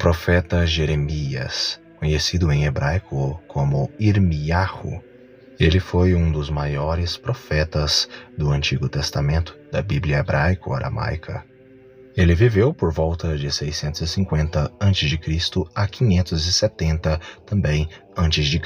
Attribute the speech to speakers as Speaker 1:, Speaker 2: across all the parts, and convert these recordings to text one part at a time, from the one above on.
Speaker 1: O profeta Jeremias, conhecido em hebraico como Irmiyahu, ele foi um dos maiores profetas do Antigo Testamento, da Bíblia hebraico-aramaica. Ele viveu por volta de 650 a.C. a 570 também a.C.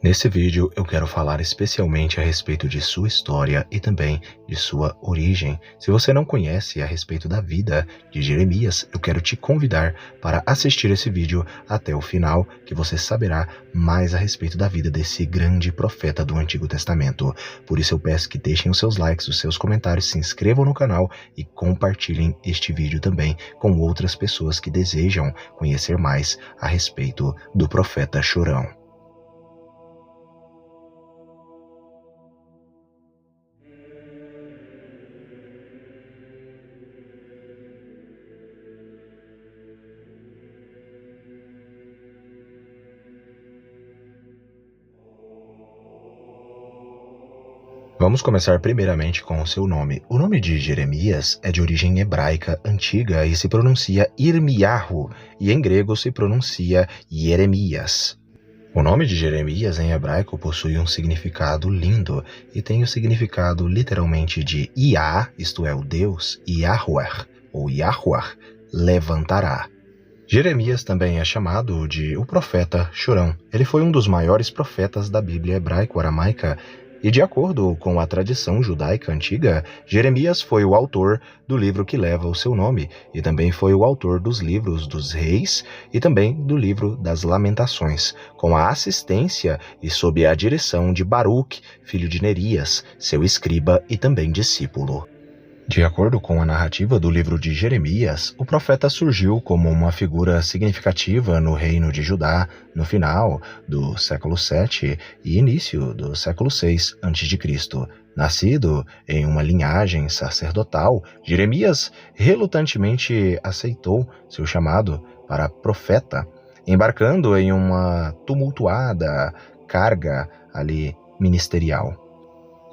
Speaker 1: Nesse vídeo eu quero falar especialmente a respeito de sua história e também de sua origem. Se você não conhece a respeito da vida de Jeremias, eu quero te convidar para assistir esse vídeo até o final, que você saberá mais a respeito da vida desse grande profeta do Antigo Testamento. Por isso eu peço que deixem os seus likes, os seus comentários, se inscrevam no canal e compartilhem este vídeo também com outras pessoas que desejam conhecer mais a respeito do profeta chorão. Vamos começar primeiramente com o seu nome. O nome de Jeremias é de origem hebraica antiga e se pronuncia Irmiyahu, e em grego se pronuncia Jeremias. O nome de Jeremias em hebraico possui um significado lindo e tem o significado literalmente de Iá, isto é, o Deus, Yahweh, ou Yahweh, levantará. Jeremias também é chamado de o profeta chorão. Ele foi um dos maiores profetas da Bíblia hebraico-aramaica. E de acordo com a tradição judaica antiga, Jeremias foi o autor do livro que leva o seu nome, e também foi o autor dos livros dos reis e também do livro das lamentações, com a assistência e sob a direção de Baruque, filho de Nerias, seu escriba e também discípulo. De acordo com a narrativa do livro de Jeremias, o profeta surgiu como uma figura significativa no reino de Judá no final do século VII e início do século VI a.C. Nascido em uma linhagem sacerdotal, Jeremias relutantemente aceitou seu chamado para profeta, embarcando em uma tumultuada carga ali ministerial.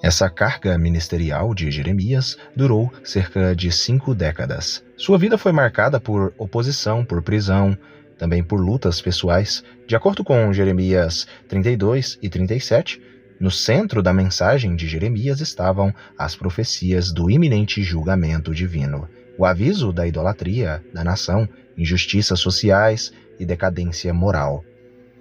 Speaker 1: Essa carga ministerial de Jeremias durou cerca de 5 décadas. Sua vida foi marcada por oposição, por prisão, também por lutas pessoais. De acordo com Jeremias 32 e 37, no centro da mensagem de Jeremias estavam as profecias do iminente julgamento divino, o aviso da idolatria da nação, injustiças sociais e decadência moral.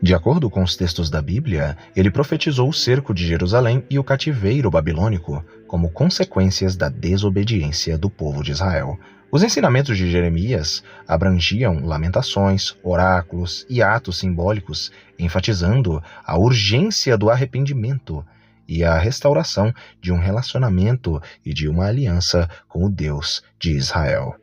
Speaker 1: De acordo com os textos da Bíblia, ele profetizou o cerco de Jerusalém e o cativeiro babilônico como consequências da desobediência do povo de Israel. Os ensinamentos de Jeremias abrangiam lamentações, oráculos e atos simbólicos, enfatizando a urgência do arrependimento e a restauração de um relacionamento e de uma aliança com o Deus de Israel.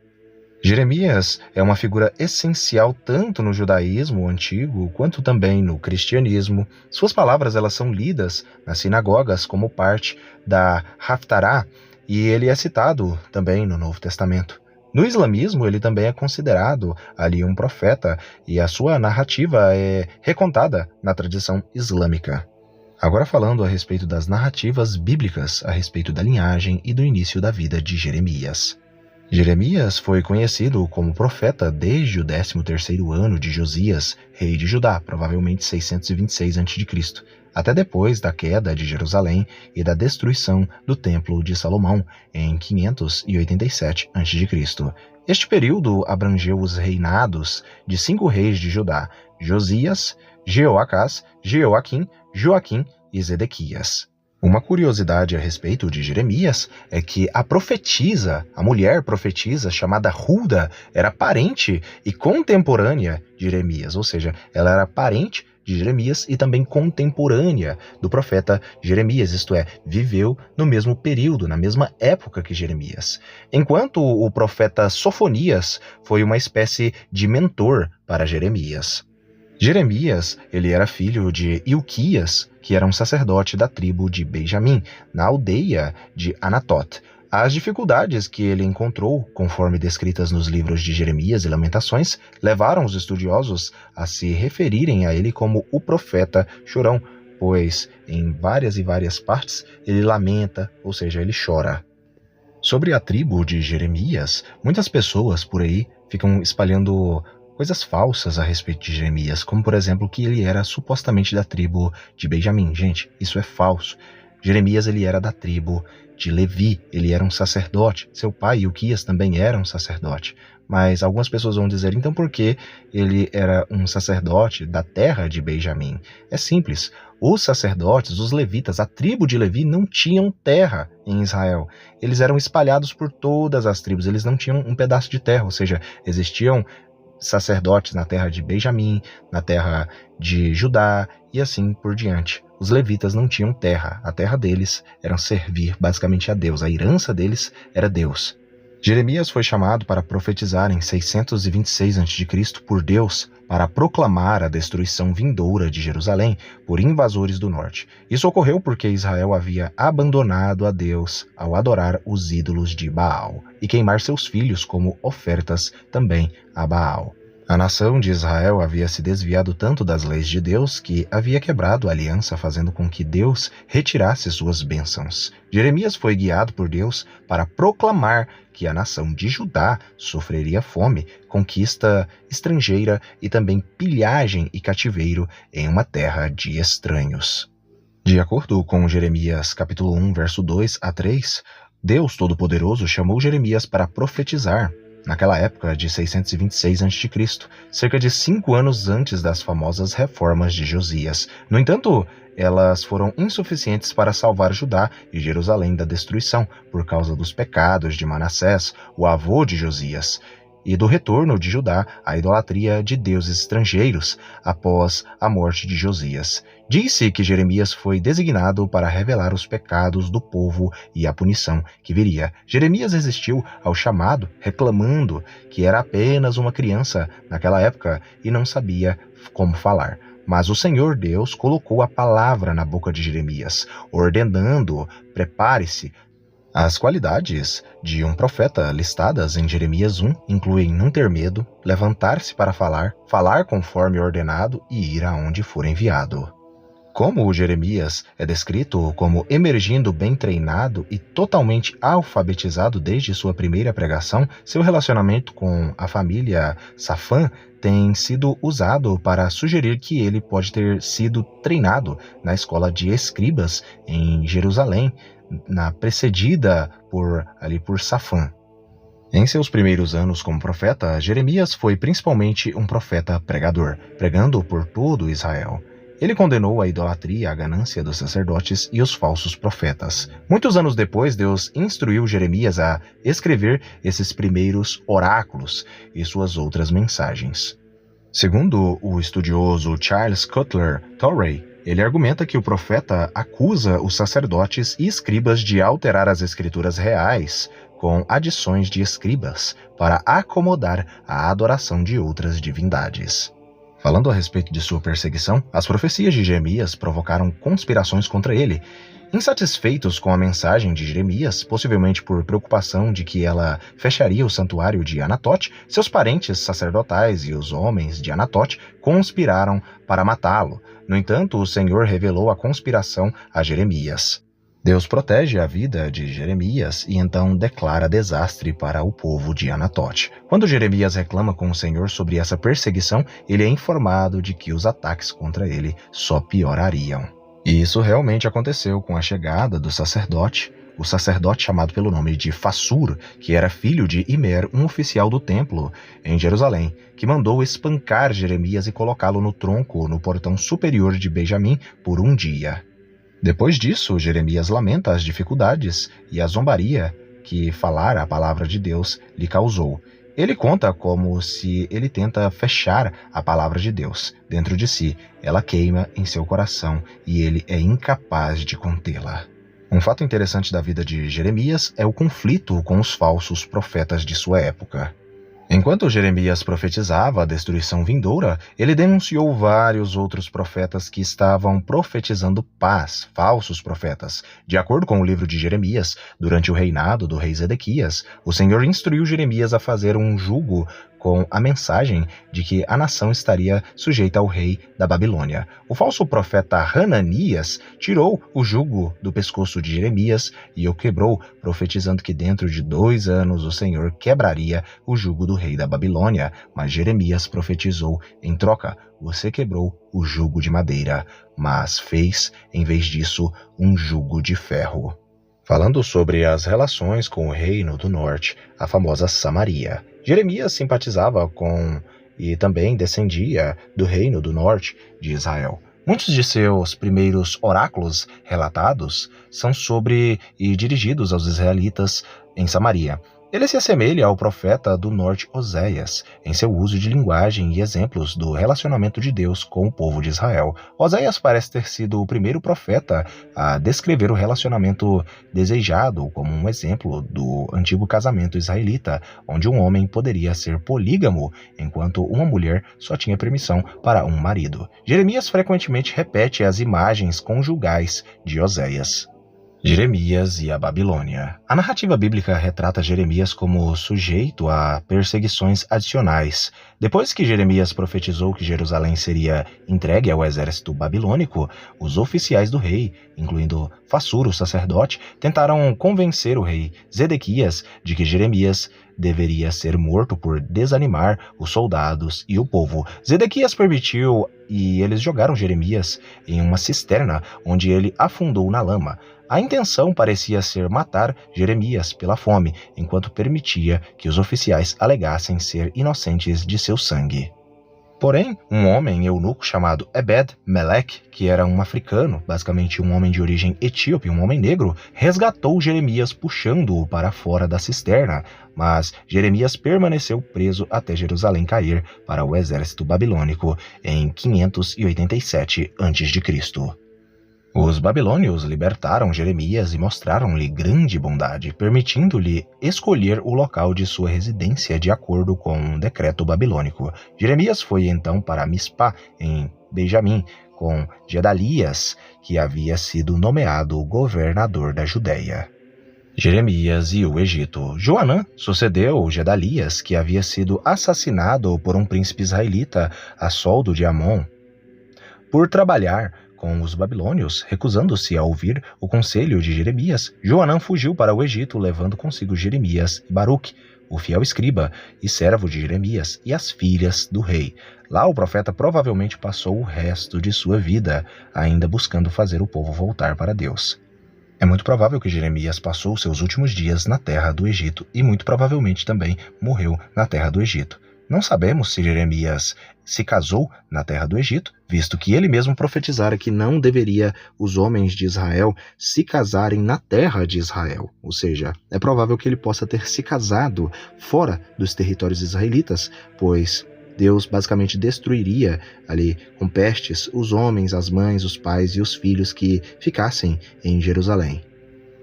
Speaker 1: Jeremias é uma figura essencial tanto no judaísmo antigo quanto também no cristianismo. Suas palavras elas são lidas nas sinagogas como parte da Haftará e ele é citado também no Novo Testamento. No islamismo ele também é considerado ali um profeta e a sua narrativa é recontada na tradição islâmica. Agora falando a respeito das narrativas bíblicas a respeito da linhagem e do início da vida de Jeremias. Jeremias foi conhecido como profeta desde o 13º ano de Josias, rei de Judá, provavelmente 626 a.C., até depois da queda de Jerusalém e da destruição do Templo de Salomão, em 587 a.C. Este período abrangeu os reinados de 5 reis de Judá: Josias, Jeoacás, Jeoaquim, Joaquim e Zedequias. Uma curiosidade a respeito de Jeremias é que a mulher profetisa chamada Hulda, era parente e contemporânea de Jeremias, ou seja, ela era parente de Jeremias e também contemporânea do profeta Jeremias, isto é, viveu no mesmo período, na mesma época que Jeremias. Enquanto o profeta Sofonias foi uma espécie de mentor para Jeremias. Jeremias, ele era filho de Ilquias, que era um sacerdote da tribo de Benjamim, na aldeia de Anatot. As dificuldades que ele encontrou, conforme descritas nos livros de Jeremias e Lamentações, levaram os estudiosos a se referirem a ele como o profeta chorão, pois em várias e várias partes ele lamenta, ou seja, ele chora. Sobre a tribo de Jeremias, muitas pessoas por aí ficam espalhando coisas falsas a respeito de Jeremias, como por exemplo que ele era supostamente da tribo de Benjamim. Gente, isso é falso. Jeremias ele era da tribo de Levi, ele era um sacerdote. Seu pai, Ilquias, também era um sacerdote. Mas algumas pessoas vão dizer, então por que ele era um sacerdote da terra de Benjamim? É simples, os sacerdotes, os levitas, a tribo de Levi não tinham terra em Israel. Eles eram espalhados por todas as tribos, eles não tinham um pedaço de terra, ou seja, existiam sacerdotes na terra de Benjamim, na terra de Judá e assim por diante. Os levitas não tinham terra, a terra deles era servir basicamente a Deus, a herança deles era Deus. Jeremias foi chamado para profetizar em 626 a.C. por Deus para proclamar a destruição vindoura de Jerusalém por invasores do norte. Isso ocorreu porque Israel havia abandonado a Deus ao adorar os ídolos de Baal e queimar seus filhos como ofertas também a Baal. A nação de Israel havia se desviado tanto das leis de Deus que havia quebrado a aliança, fazendo com que Deus retirasse suas bênçãos. Jeremias foi guiado por Deus para proclamar que a nação de Judá sofreria fome, conquista estrangeira e também pilhagem e cativeiro em uma terra de estranhos. De acordo com Jeremias capítulo 1, verso 2 a 3, Deus Todo-Poderoso chamou Jeremias para profetizar naquela época de 626 a.C., cerca de 5 anos antes das famosas reformas de Josias. No entanto, elas foram insuficientes para salvar Judá e Jerusalém da destruição, por causa dos pecados de Manassés, o avô de Josias, e do retorno de Judá à idolatria de deuses estrangeiros após a morte de Josias. Disse que Jeremias foi designado para revelar os pecados do povo e a punição que viria. Jeremias resistiu ao chamado, reclamando que era apenas uma criança naquela época e não sabia como falar. Mas o Senhor Deus colocou a palavra na boca de Jeremias, ordenando: prepare-se. As qualidades de um profeta listadas em Jeremias 1 incluem não ter medo, levantar-se para falar, falar conforme ordenado e ir aonde for enviado. Como Jeremias é descrito como emergindo bem treinado e totalmente alfabetizado desde sua primeira pregação, seu relacionamento com a família Safã tem sido usado para sugerir que ele pode ter sido treinado na escola de escribas em Jerusalém, precedida por Safã. Em seus primeiros anos como profeta, Jeremias foi principalmente um profeta pregador, pregando por todo Israel. Ele condenou a idolatria, a ganância dos sacerdotes e os falsos profetas. Muitos anos depois, Deus instruiu Jeremias a escrever esses primeiros oráculos e suas outras mensagens. Segundo o estudioso Charles Cutler Torrey, ele argumenta que o profeta acusa os sacerdotes e escribas de alterar as escrituras reais com adições de escribas para acomodar a adoração de outras divindades. Falando a respeito de sua perseguição, as profecias de Jeremias provocaram conspirações contra ele. Insatisfeitos com a mensagem de Jeremias, possivelmente por preocupação de que ela fecharia o santuário de Anatote, seus parentes sacerdotais e os homens de Anatote conspiraram para matá-lo. No entanto, o Senhor revelou a conspiração a Jeremias. Deus protege a vida de Jeremias e então declara desastre para o povo de Anatote. Quando Jeremias reclama com o Senhor sobre essa perseguição, ele é informado de que os ataques contra ele só piorariam. E isso realmente aconteceu com a chegada do sacerdote, o sacerdote chamado pelo nome de Fassur, que era filho de Imer, um oficial do templo em Jerusalém, que mandou espancar Jeremias e colocá-lo no tronco no portão superior de Benjamim por um dia. Depois disso, Jeremias lamenta as dificuldades e a zombaria que falar a palavra de Deus lhe causou. Ele conta como se ele tenta fechar a palavra de Deus dentro de si. Ela queima em seu coração e ele é incapaz de contê-la. Um fato interessante da vida de Jeremias é o conflito com os falsos profetas de sua época. Enquanto Jeremias profetizava a destruição vindoura, ele denunciou vários outros profetas que estavam profetizando paz, falsos profetas. De acordo com o livro de Jeremias, durante o reinado do rei Zedequias, o Senhor instruiu Jeremias a fazer um jugo com a mensagem de que a nação estaria sujeita ao rei da Babilônia. O falso profeta Hananias tirou o jugo do pescoço de Jeremias e o quebrou, profetizando que dentro de 2 anos o Senhor quebraria o jugo do rei da Babilônia, mas Jeremias profetizou: em troca, você quebrou o jugo de madeira, mas fez, em vez disso, um jugo de ferro. Falando sobre as relações com o reino do norte, a famosa Samaria. Jeremias simpatizava com e também descendia do reino do norte de Israel. Muitos de seus primeiros oráculos relatados são sobre e dirigidos aos israelitas em Samaria. Ele se assemelha ao profeta do norte Oséias, em seu uso de linguagem e exemplos do relacionamento de Deus com o povo de Israel. Oséias parece ter sido o primeiro profeta a descrever o relacionamento desejado como um exemplo do antigo casamento israelita, onde um homem poderia ser polígamo, enquanto uma mulher só tinha permissão para um marido. Jeremias frequentemente repete as imagens conjugais de Oséias. Jeremias e a Babilônia. A narrativa bíblica retrata Jeremias como sujeito a perseguições adicionais. Depois que Jeremias profetizou que Jerusalém seria entregue ao exército babilônico, os oficiais do rei, incluindo Fassur, o sacerdote, tentaram convencer o rei Zedequias de que Jeremias deveria ser morto por desanimar os soldados e o povo. Zedequias permitiu e eles jogaram Jeremias em uma cisterna, onde ele afundou na lama. A intenção parecia ser matar Jeremias pela fome, enquanto permitia que os oficiais alegassem ser inocentes de seu sangue. Porém, um homem eunuco chamado Ebed-Melech, que era um africano, basicamente um homem de origem etíope, um homem negro, resgatou Jeremias puxando-o para fora da cisterna, mas Jeremias permaneceu preso até Jerusalém cair para o exército babilônico em 587 a.C. Os babilônios libertaram Jeremias e mostraram-lhe grande bondade, permitindo-lhe escolher o local de sua residência de acordo com um decreto babilônico. Jeremias foi então para Mispá, em Benjamim, com Gedalias, que havia sido nomeado governador da Judéia. Jeremias e o Egito. Joanã sucedeu Gedalias, que havia sido assassinado por um príncipe israelita a soldo de Amon, por trabalhar com os babilônios, recusando-se a ouvir o conselho de Jeremias. Joanã fugiu para o Egito, levando consigo Jeremias e Baruque, o fiel escriba e servo de Jeremias, e as filhas do rei. Lá o profeta provavelmente passou o resto de sua vida, ainda buscando fazer o povo voltar para Deus. É muito provável que Jeremias passou seus últimos dias na terra do Egito e muito provavelmente também morreu na terra do Egito. Não sabemos se Jeremias se casou na terra do Egito, visto que ele mesmo profetizara que não deveria os homens de Israel se casarem na terra de Israel. Ou seja, é provável que ele possa ter se casado fora dos territórios israelitas, pois Deus basicamente destruiria ali com pestes os homens, as mães, os pais e os filhos que ficassem em Jerusalém.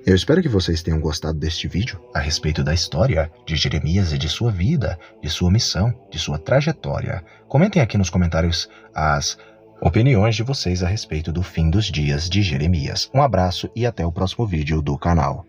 Speaker 1: Eu espero que vocês tenham gostado deste vídeo a respeito da história de Jeremias e de sua vida, de sua missão, de sua trajetória. Comentem aqui nos comentários as opiniões de vocês a respeito do fim dos dias de Jeremias. Um abraço e até o próximo vídeo do canal.